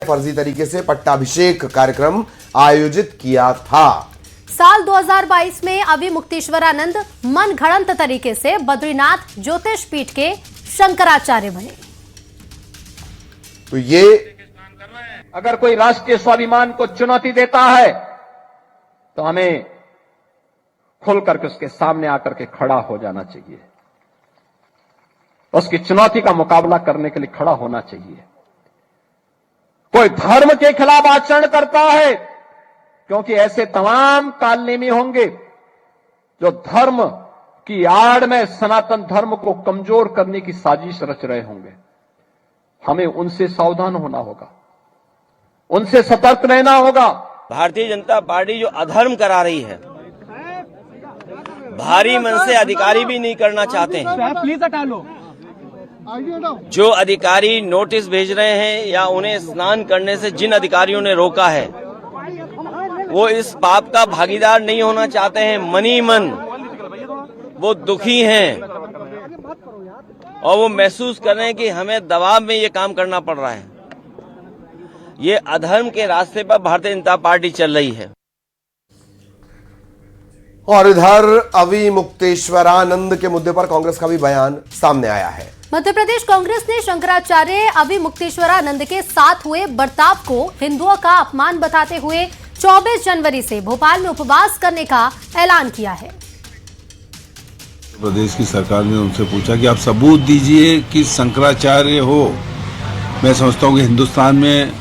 फर्जी तरीके से पट्टाभिषेक कार्यक्रम आयोजित किया था। साल 2022 में अभी मुक्तेश्वरानंद मनगढ़ंत तरीके से बद्रीनाथ ज्योतिष पीठ के शंकराचार्य बने। तो ये अगर कोई राष्ट्रीय स्वाभिमान को चुनौती देता है तो हमें खुल करके उसके सामने आकर के खड़ा हो जाना चाहिए, उसकी चुनौती का मुकाबला करने के लिए खड़ा होना चाहिए। कोई धर्म के खिलाफ आचरण करता है, क्योंकि ऐसे तमाम कालनेमी होंगे जो धर्म की आड़ में सनातन धर्म को कमजोर करने की साजिश रच रहे होंगे। हमें उनसे सावधान होना होगा, उनसे सतर्क रहना होगा। भारतीय जनता पार्टी जो अधर्म करा रही है, भारी मन से अधिकारी भी नहीं करना चाहते हैं। प्लीज हटा लो। जो अधिकारी नोटिस भेज रहे हैं या उन्हें स्नान करने से जिन अधिकारियों ने रोका है, वो इस पाप का भागीदार नहीं होना चाहते हैं। मनी मन वो दुखी हैं और वो महसूस कर रहे हैं कि हमें दबाव में ये काम करना पड़ रहा है। ये अधर्म के रास्ते पर भारतीय जनता पार्टी चल रही है। और इधर अभी मुक्तेश्वरानंद के मुद्दे पर कांग्रेस का भी बयान सामने आया है। मध्य प्रदेश कांग्रेस ने शंकराचार्य अभी मुक्तेश्वरानंद के साथ हुए बर्ताव को हिंदुओं का अपमान बताते हुए 24 जनवरी से भोपाल में उपवास करने का ऐलान किया है। प्रदेश की सरकार ने उनसे पूछा कि आप सबूत दीजिए कि शंकराचार्य हो। मैं समझता हूँ कि हिंदुस्तान में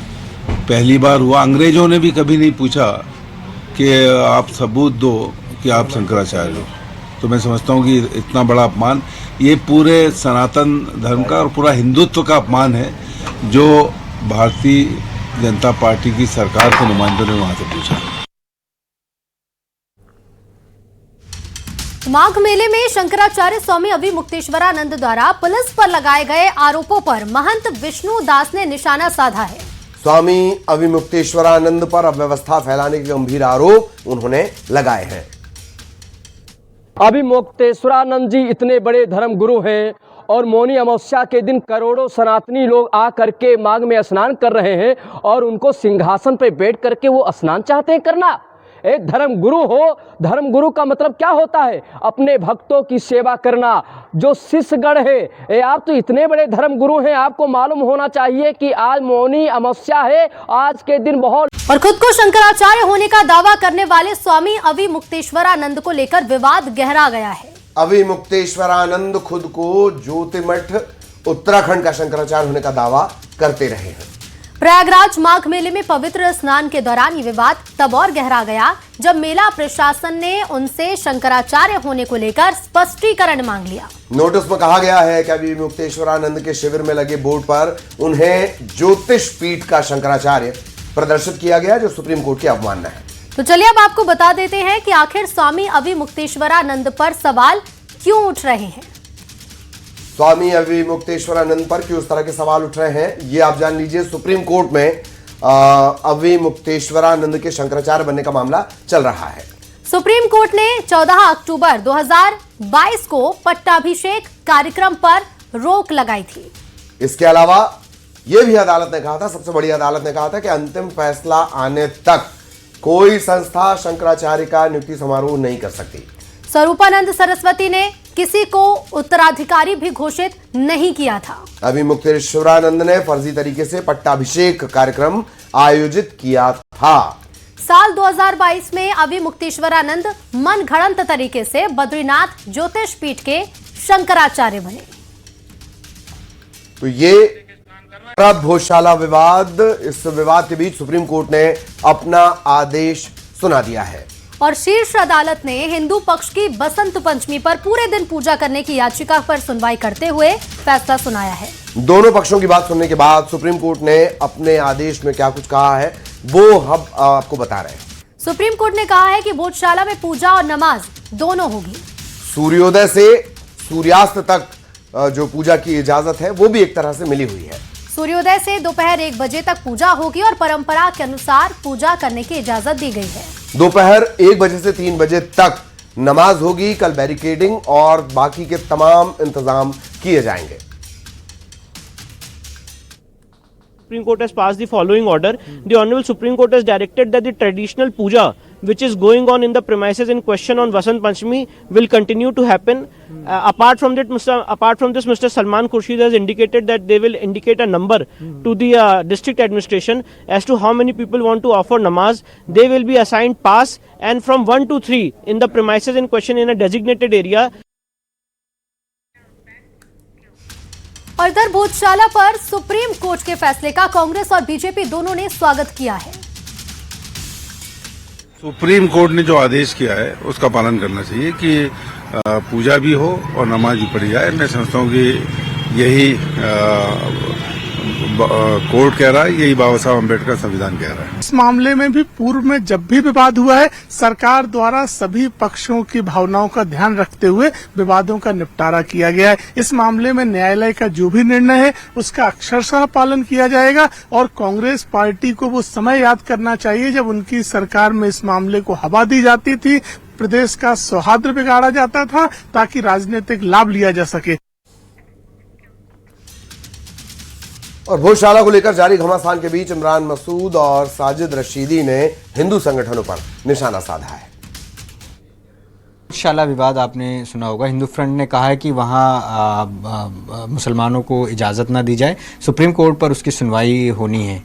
पहली बार हुआ, अंग्रेजों ने भी कभी नहीं पूछा कि आप सबूत दो कि आप शंकराचार्य हो। तो मैं समझता हूँ कि इतना बड़ा अपमान ये पूरे सनातन धर्म का और पूरा हिंदुत्व का अपमान है, जो भारतीय जनता पार्टी की सरकार के नुमाइंदों ने वहां से पूछा। माघ मेले में शंकराचार्य स्वामी अभी मुक्तेश्वरानंद द्वारा पुलिस पर लगाए गए आरोपों पर महंत विष्णु दास ने निशाना साधा है। स्वामी अभी मुक्तेश्वरानंद पर अव्यवस्था फैलाने के गंभीर आरोप उन्होंने लगाए हैं। अभी मुक्तेश्वरानंद जी इतने बड़े धर्म गुरु हैं और मौनी अमावस्या के दिन करोड़ों सनातनी लोग आ करके माघ में स्नान कर रहे हैं और उनको सिंहासन पर बैठ करके वो स्नान चाहते हैं करना। एक धर्म गुरु हो, धर्म गुरु का मतलब क्या होता है? अपने भक्तों की सेवा करना। जो शिष्यगण है, ये आप तो इतने बड़े धर्म गुरु हैं, आपको मालूम होना चाहिए कि आज मौनी अमावस्या है, आज के दिन बहुत। और खुद को शंकराचार्य होने का दावा करने वाले स्वामी अभी मुक्तेश्वरानंद को लेकर विवाद गहरा गया है। अभी मुक्तेश्वरानंद खुद को ज्योतिमठ उत्तराखंड का शंकराचार्य होने का दावा करते रहे हैं। प्रयागराज माघ मेले में पवित्र स्नान के दौरान ये विवाद तब और गहरा गया जब मेला प्रशासन ने उनसे शंकराचार्य होने को लेकर स्पष्टीकरण मांग लिया। नोटिस में कहा गया है कि अभी मुक्तेश्वरानंद के शिविर में लगे बोर्ड पर उन्हें ज्योतिष पीठ का शंकराचार्य प्रदर्शित किया गया, जो सुप्रीम कोर्ट की अवमानना है। तो चलिए अब आपको बता देते हैं कि आखिर स्वामी अभी मुक्तेश्वरानंद पर सवाल क्यों उठ रहे हैं। स्वामी अभी मुक्तेश्वरानंद पर क्यों इस तरह के सवाल उठ रहे हैं, ये आप जान लीजिए। सुप्रीम कोर्ट में अभी मुक्तेश्वरानंद के शंकराचार्य बनने का मामला चल रहा है। सुप्रीम कोर्ट ने 14 अक्टूबर 2022 को पट्टाभिषेक कार्यक्रम पर रोक लगाई थी। इसके अलावा यह भी अदालत ने कहा था, सबसे बड़ी अदालत ने कहा था कि अंतिम फैसला आने तक कोई संस्था शंकराचार्य का नियुक्ति समारोह नहीं कर सकती। स्वरूपानंद सरस्वती ने किसी को उत्तराधिकारी भी घोषित नहीं किया था। अभी मुक्तेश्वरानंद ने फर्जी तरीके से पट्टाभिषेक कार्यक्रम आयोजित किया था। साल 2022 में अभी मुक्तेश्वरानंद मनगढ़ंत तरीके से बद्रीनाथ ज्योतिष पीठ के शंकराचार्य बने। तो ये भोजशाला विवाद, इस विवाद के बीच सुप्रीम कोर्ट ने अपना आदेश सुना दिया है और शीर्ष अदालत ने हिंदू पक्ष की बसंत पंचमी पर पूरे दिन पूजा करने की याचिका पर सुनवाई करते हुए फैसला सुनाया है। दोनों पक्षों की बात सुनने के बाद सुप्रीम कोर्ट ने अपने आदेश में क्या कुछ कहा है वो हम आपको बता रहे हैं। सुप्रीम कोर्ट ने कहा है कि भोजशाला में पूजा और नमाज दोनों होगी। सूर्योदय से सूर्यास्त तक जो पूजा की इजाजत है वो भी एक तरह से मिली हुई है। सूर्योदय से दोपहर 1 बजे तक पूजा होगी और परंपरा के अनुसार पूजा करने की इजाजत दी गई है। दोपहर 1 बजे से 3 बजे तक नमाज होगी। कल बैरिकेडिंग और बाकी के तमाम इंतजाम किए जाएंगे। Supreme Court has passed the following order. The Honorable Supreme Court has directed that the traditional puja which is going on in the premises in question on Vasant Panchami will continue to happen. Apart from this, Mr. Salman Khurshid has indicated that they will indicate a number to the district administration as to how many people want to offer namaz. They will be assigned pass, and from 1 to 3 in the premises in question in a designated area. और इधर भोजशाला पर supreme court के फैसले का कांग्रेस और BJP दोनों ने स्वागत किया है। सुप्रीम कोर्ट ने जो आदेश किया है उसका पालन करना चाहिए कि पूजा भी हो और नमाज भी पढ़ी जाए। मैं समझता हूँ कि यही कोर्ट कह रहा है, यही बाबा साहब अम्बेडकर संविधान कह रहा है। इस मामले में भी पूर्व में जब भी विवाद हुआ है, सरकार द्वारा सभी पक्षों की भावनाओं का ध्यान रखते हुए विवादों का निपटारा किया गया है। इस मामले में न्यायालय का जो भी निर्णय है उसका अक्षरशः पालन किया जाएगा और कांग्रेस पार्टी को वो समय याद करना चाहिए जब उनकी सरकार में इस मामले को हवा दी जाती थी, प्रदेश का सौहार्द बिगाड़ा जाता था ताकि राजनीतिक लाभ लिया जा सके। और भोजशाला को लेकर जारी घमासान के बीच इमरान मसूद और साजिद रशीदी ने हिंदू संगठनों पर निशाना साधा है। भोजशाला विवाद आपने सुना होगा। हिंदू फ्रंट ने कहा है कि वहां मुसलमानों को इजाजत ना दी जाए, सुप्रीम कोर्ट पर उसकी सुनवाई होनी है।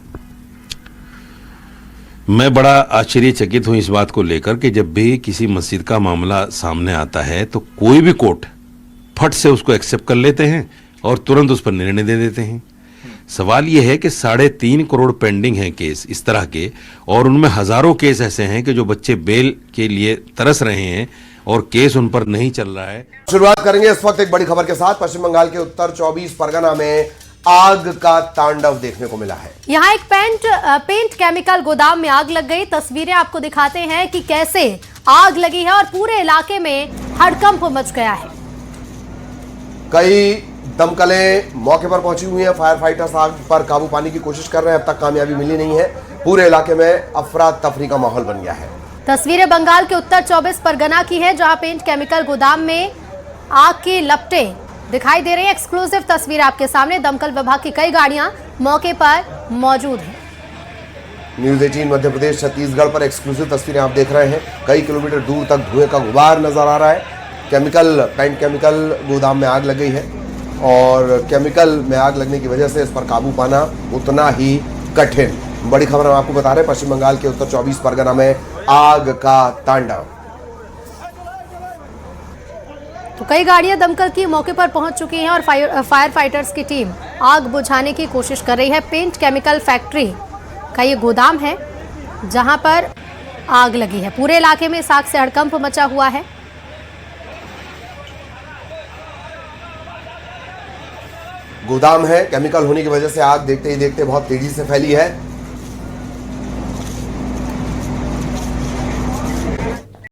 मैं बड़ा आश्चर्यचकित हूं इस बात को लेकर कि जब भी किसी मस्जिद का मामला सामने आता है तो कोई भी कोर्ट फट से उसको एक्सेप्ट कर लेते हैं और तुरंत उस पर निर्णय दे देते हैं। सवाल यह है कि 3.5 करोड़ पेंडिंग हैं केस इस तरह के, और उनमें हजारों केस ऐसे हैं कि जो बच्चे बेल के लिए तरस रहे हैं और केस उन पर नहीं चल रहा है। शुरुआत करेंगे इस वक्त एक बड़ी खबर के साथ। पश्चिम बंगाल के उत्तर 24 परगना में आग का तांडव देखने को मिला है। यहाँ एक पेंट केमिकल गोदाम में आग लग गई। तस्वीरें आपको दिखाते हैं कि कैसे आग लगी है और पूरे इलाके में हड़कंप मच गया है। कई दमकलें मौके पर पहुंची हुई हैं। फायर फाइटर्स आग पर काबू पाने की कोशिश कर रहे हैं, अब तक कामयाबी मिली नहीं है। पूरे इलाके में अफरा तफरी का माहौल बन गया है। तस्वीरें बंगाल के उत्तर 24 परगना की है, जहां पेंट केमिकल गोदाम में आग की लपटें दिखाई दे रही है। एक्सक्लूसिव तस्वीर आपके सामने। दमकल विभाग की कई गाड़ियां मौके पर मौजूद हैं। न्यूज 18 मध्य प्रदेश छत्तीसगढ़ पर एक्सक्लूसिव तस्वीरें आप देख रहे हैं। कई किलोमीटर दूर तक धुएं का गुबार नजर आ रहा है। पेंट केमिकल गोदाम में आग लग गई है और केमिकल में आग लगने की वजह से इस पर काबू पाना उतना ही कठिन। बड़ी खबर हम आपको बता रहे हैं, पश्चिम बंगाल के उत्तर 24 परगना में आग का तांडव। तो कई गाड़ियां दमकल की मौके पर पहुंच चुकी हैं और फायर फाइटर्स की टीम आग बुझाने की कोशिश कर रही है। पेंट केमिकल फैक्ट्री का ये गोदाम है जहां पर आग लगी है। पूरे इलाके में इस आग से हड़कंप मचा हुआ है। गोदाम है, केमिकल होने की वजह से आग देखते ही देखते बहुत तेजी से फैली है।